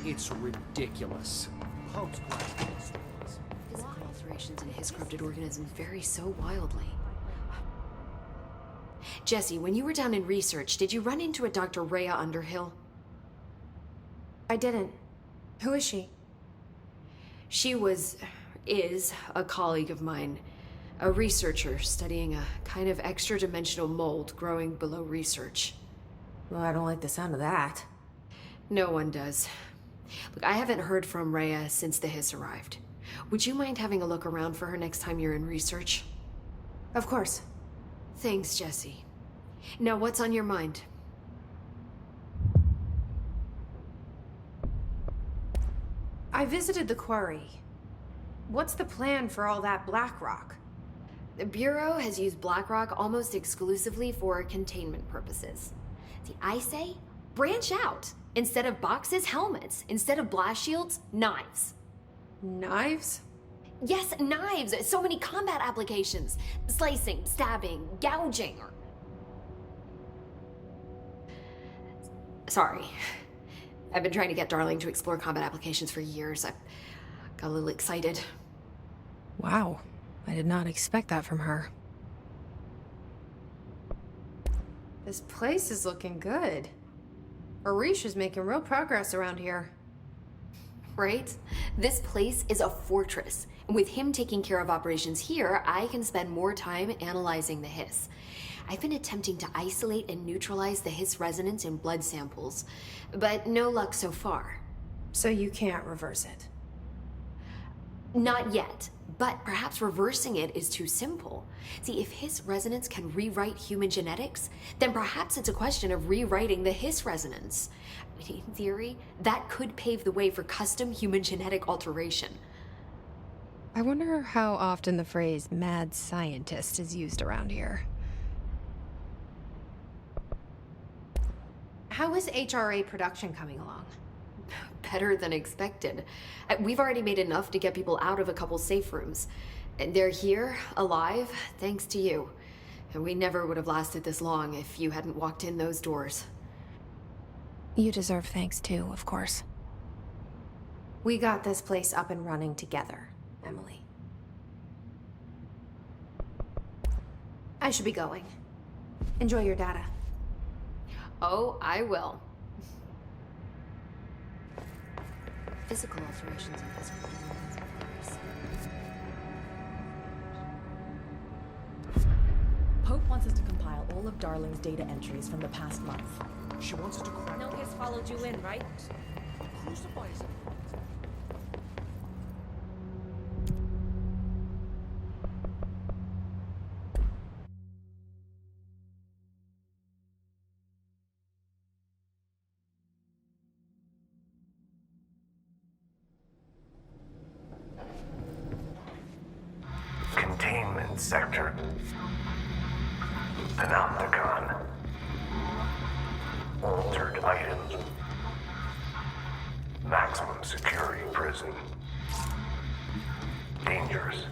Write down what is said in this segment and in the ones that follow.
It's ridiculous. Pope's quite Physical alterations in his corrupted organisms vary so wildly. Jesse, when you were down in research, did you run into a Dr. Rhea Underhill? I didn't. Who is she? She is a colleague of mine. A researcher studying a kind of extra-dimensional mold growing below research. Well, I don't like the sound of that. No one does. Look, I haven't heard from Rhea since the Hiss arrived. Would you mind having a look around for her next time you're in research? Of course. Thanks, Jesse. Now, what's on your mind? I visited the quarry. What's the plan for all that black rock? The Bureau has used Blackrock almost exclusively for containment purposes. See, I say, branch out. Instead of boxes, helmets. Instead of blast shields, knives. Knives? Yes, knives! So many combat applications. Slicing, stabbing, gouging. Sorry. I've been trying to get Darling to explore combat applications for years. I got a little excited. Wow. I did not expect that from her. This place is looking good. Arish is making real progress around here. Right? This place is a fortress. And with him taking care of operations here, I can spend more time analyzing the Hiss. I've been attempting to isolate and neutralize the Hiss resonance in blood samples, but no luck so far. So you can't reverse it? Not yet, but perhaps reversing it is too simple. See, if Hiss resonance can rewrite human genetics, then perhaps it's a question of rewriting the Hiss resonance. In theory, that could pave the way for custom human genetic alteration. I wonder how often the phrase mad scientist is used around here. How is HRA production coming along? Better than expected. We've already made enough to get people out of a couple safe rooms. And they're here, alive, thanks to you. And we never would have lasted this long if you hadn't walked in those doors. You deserve thanks too, of course. We got this place up and running together, Emily. I should be going. Enjoy your data. Oh, I will. Physical alterations in his Pope wants us to compile all of Darling's data entries from the past month. She wants us to crack. No, he's followed you in, right? Crucifies him. Containment sector. Panopticon. Altered items. Maximum security prison. Dangerous.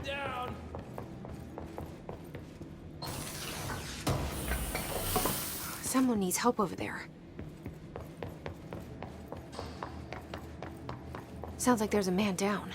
down! Someone needs help over there. Sounds like there's a man down.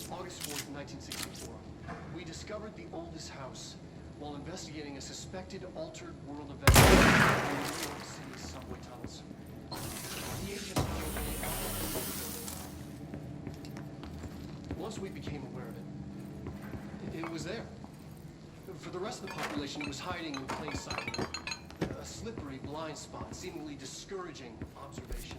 August 4th, 1964. We discovered the oldest house while investigating a suspected altered world event in New York City subway tunnels. Once we became aware of it, it was there. For the rest of the population, it was hiding in plain sight. A slippery blind spot, seemingly discouraging observation.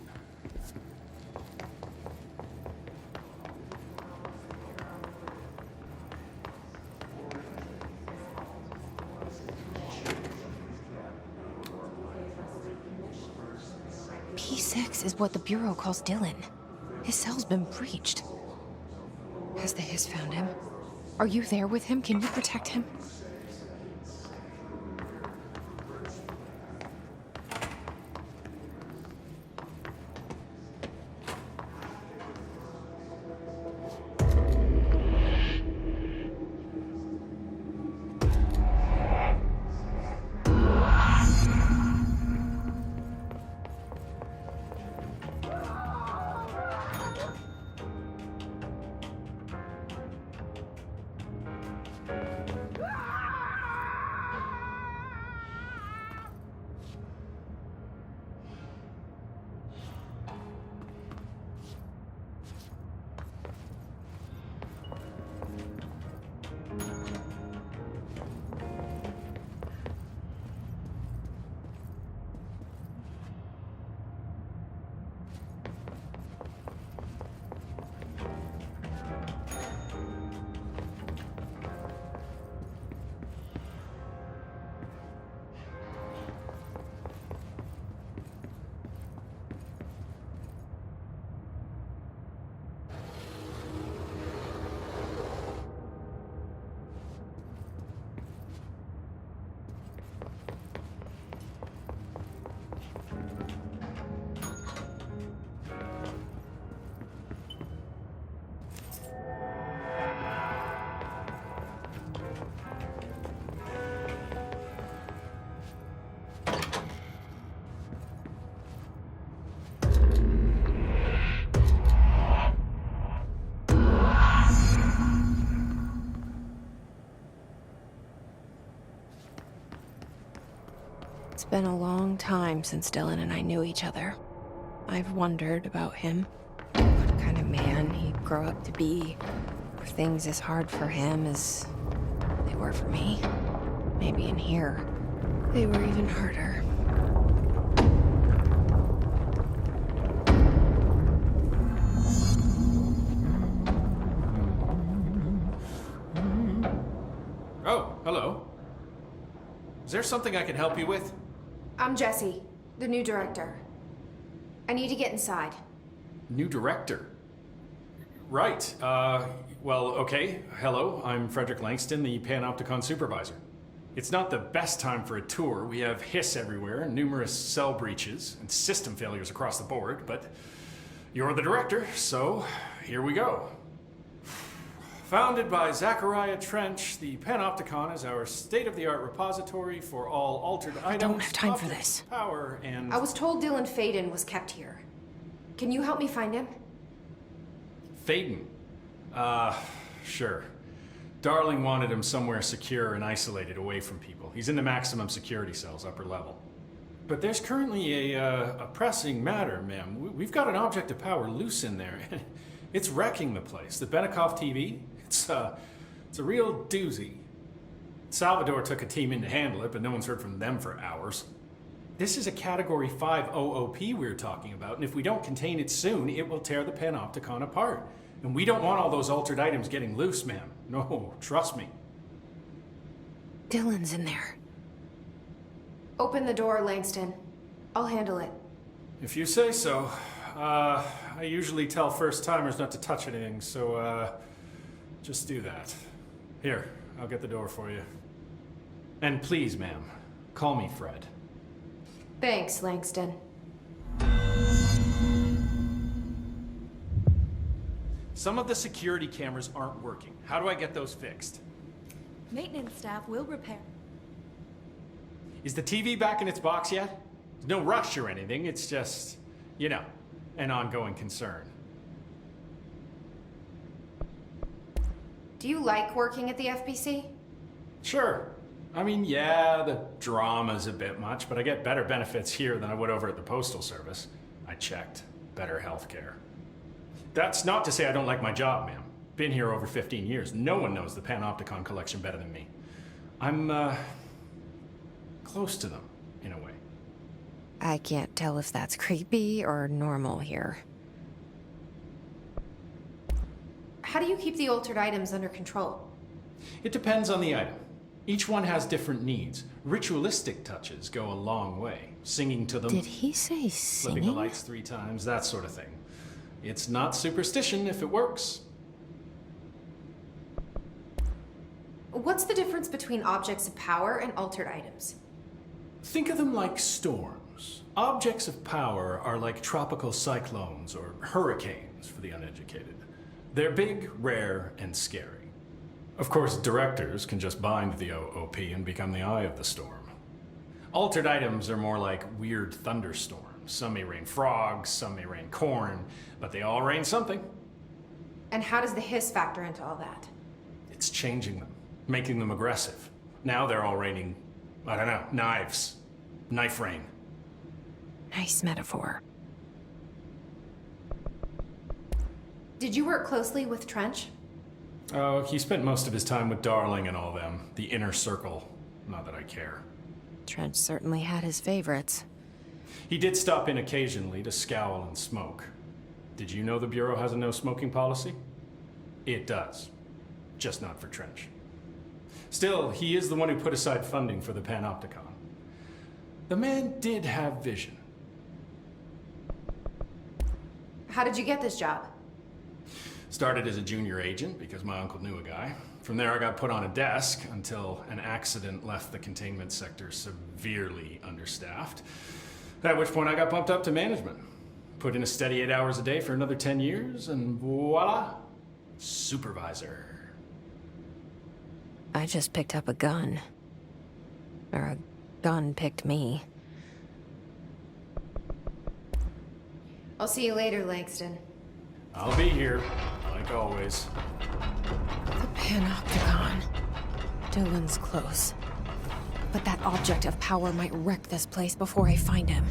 P6 is what the Bureau calls Dylan. His cell's been breached. Has the Hiss found him? Are you there with him? Can you protect him? It's been a long time since Dylan and I knew each other. I've wondered about him. What kind of man he'd grow up to be. Were things as hard for him as they were for me? Maybe in here, they were even harder. Oh, hello. Is there something I can help you with? I'm Jessie, the new director. I need to get inside. New director? Right. Well, okay. Hello, I'm Frederick Langston, the Panopticon Supervisor. It's not the best time for a tour. We have hiss everywhere, numerous cell breaches, and system failures across the board, but you're the director, so here we go. Founded by Zachariah Trench, the Panopticon is our state-of-the-art repository for all altered items. I don't have time for objects, this. Power and... I was told Dylan Faden was kept here. Can you help me find him? Faden? Sure. Darling wanted him somewhere secure and isolated away from people. He's in the maximum security cells, upper level. But there's currently a pressing matter, ma'am. We've got an object of power loose in there. It's wrecking the place. The Benikoff TV, it's a real doozy. Salvador took a team in to handle it, but no one's heard from them for hours. This is a Category 5 OOP we're talking about, and if we don't contain it soon, it will tear the Panopticon apart. And we don't want all those altered items getting loose, ma'am. No, trust me. Dylan's in there. Open the door, Langston. I'll handle it. If you say so. I usually tell first-timers not to touch anything, so, just do that. Here, I'll get the door for you. And please, ma'am, call me Fred. Thanks, Langston. Some of the security cameras aren't working. How do I get those fixed? Maintenance staff will repair. Is the TV back in its box yet? There's no rush or anything, it's just, you know, an ongoing concern. Do you like working at the FBC? Sure. I mean, yeah, the drama's a bit much, but I get better benefits here than I would over at the Postal Service. I checked. Better healthcare. That's not to say I don't like my job, ma'am. Been here over 15 years. No one knows the Panopticon collection better than me. I'm, close to them, in a way. I can't tell if that's creepy or normal here. How do you keep the altered items under control? It depends on the item. Each one has different needs. Ritualistic touches go a long way. Singing to them. Did he say Flipping the singing? lights 3 times, that sort of thing. It's not superstition if it works. What's the difference between objects of power and altered items? Think of them like storms. Objects of power are like tropical cyclones or hurricanes for the uneducated. They're big, rare, and scary. Of course, directors can just bind the OOP and become the eye of the storm. Altered items are more like weird thunderstorms. Some may rain frogs, some may rain corn, but they all rain something. And how does the hiss factor into all that? It's changing them, making them aggressive. Now they're all raining, I don't know, knives. Knife rain. Nice metaphor. Did you work closely with Trench? Oh, he spent most of his time with Darling and all them. The inner circle. Not that I care. Trench certainly had his favorites. He did stop in occasionally to scowl and smoke. Did you know the Bureau has a no smoking policy? It does. Just not for Trench. Still, he is the one who put aside funding for the Panopticon. The man did have vision. How did you get this job? Started as a junior agent because my uncle knew a guy. From there I got put on a desk until an accident left the containment sector severely understaffed. At which point I got bumped up to management. Put in a steady 8 hours a day for another 10 years and voila, Supervisor. I just picked up a gun. Or a gun picked me. I'll see you later, Langston. I'll be here, like always. The Panopticon. Dylan's close. But that object of power might wreck this place before I find him.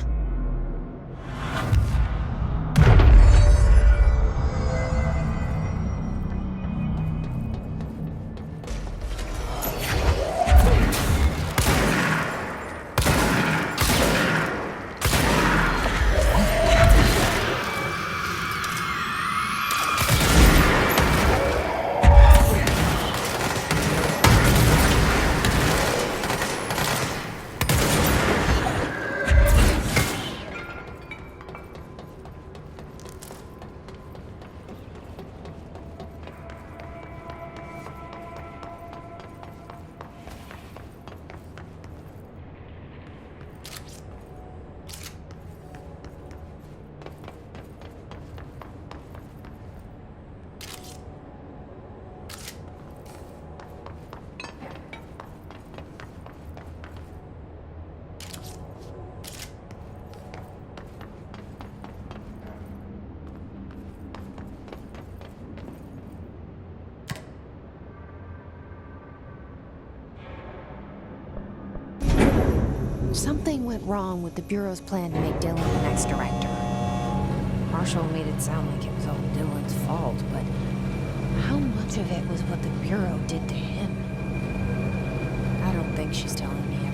Something went wrong with the Bureau's plan to make Dylan the next director. Marshall made it sound like it was all Dylan's fault, but how much of it was what the Bureau did to him? I don't think she's telling me everything.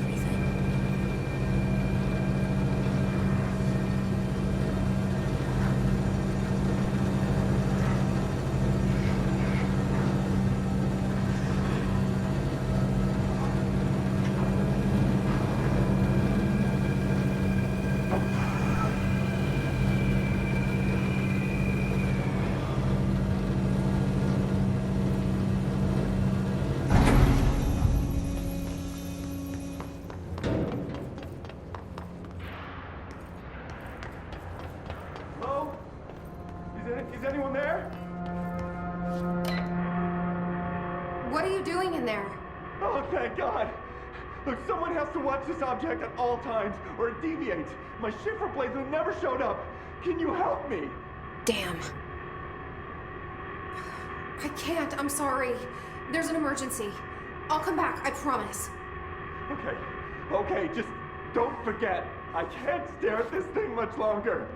Hello? Is anyone there? What are you doing in there? Oh, thank God! Look, someone has to watch this object at all times, or it deviates. My shifter blazer never showed up. Can you help me? Damn. I can't, I'm sorry. There's an emergency. I'll come back, I promise. Okay, just don't forget. I can't stare at this thing much longer.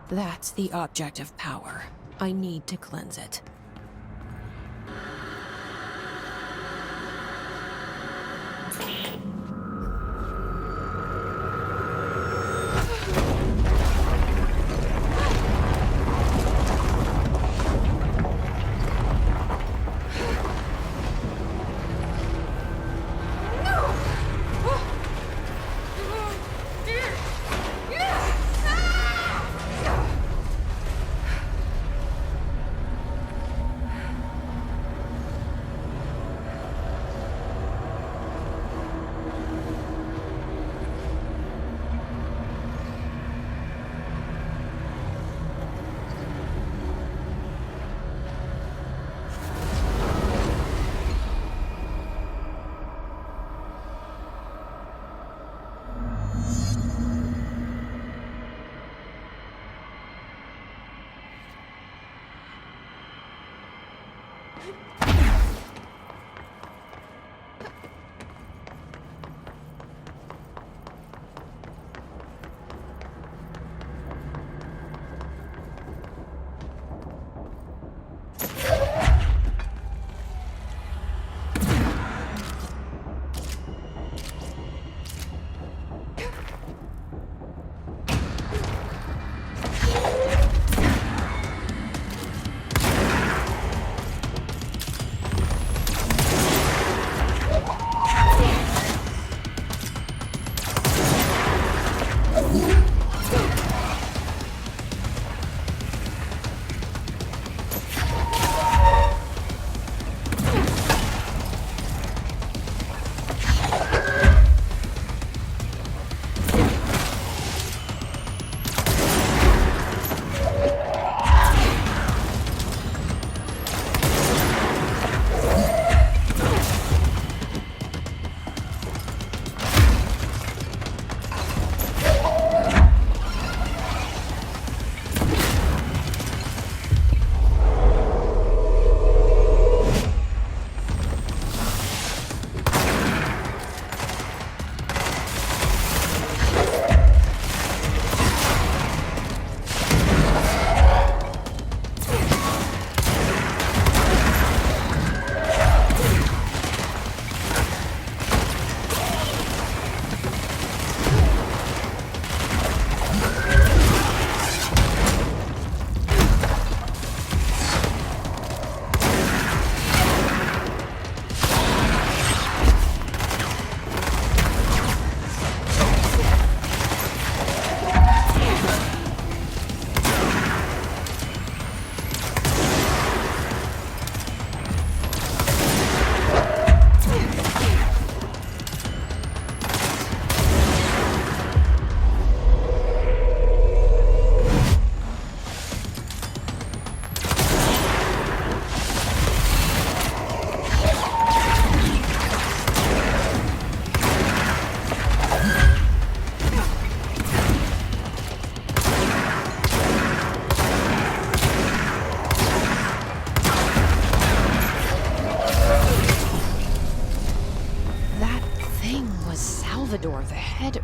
That's the object of power. I need to cleanse it.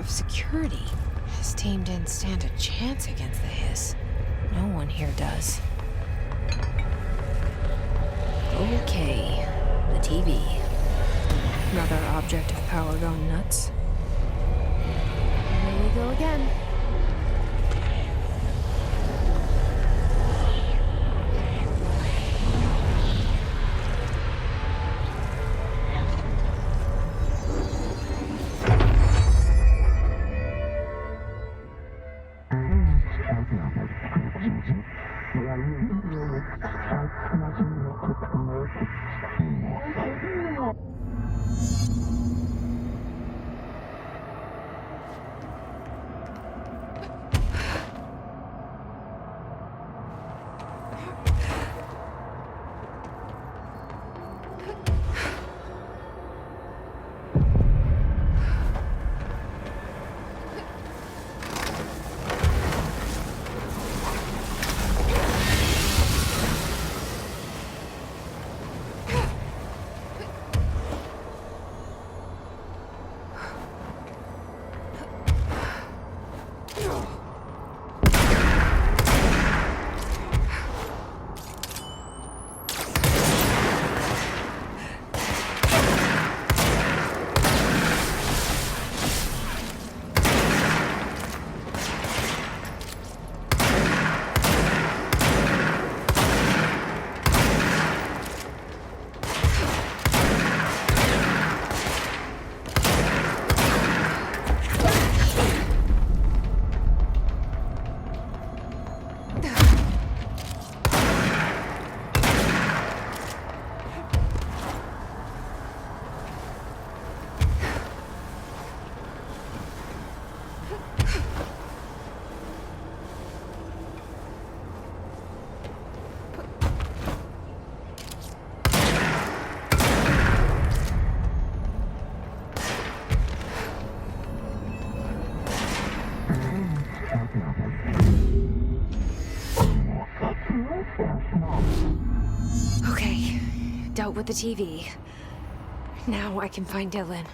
security. This team didn't stand a chance against the Hiss. No one here does. Okay, the TV. Another object of power gone nuts. Here we go again. Okay, dealt with the TV. Now I can find Dylan.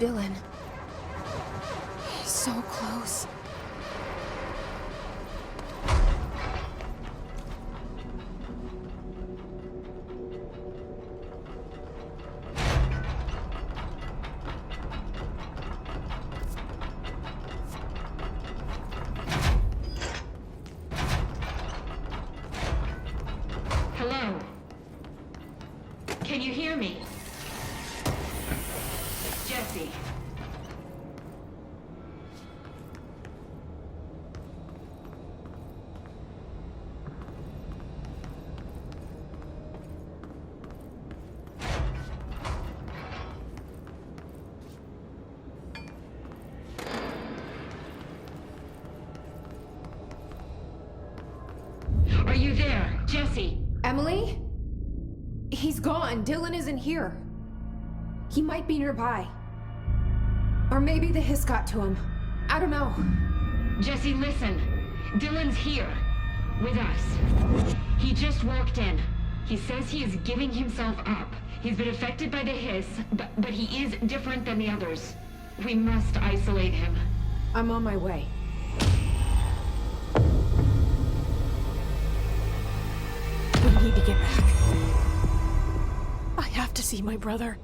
Dylan. He's so close. Hello? Can you hear me? Jesse. Are you there, Jesse? Emily? He's gone. Dylan isn't here. He might be nearby. Or maybe the hiss got to him. I don't know. Jesse, listen. Dylan's here. With us. He just walked in. He says he is giving himself up. He's been affected by the hiss, but he is different than the others. We must isolate him. I'm on my way. We need to get back. I have to see my brother.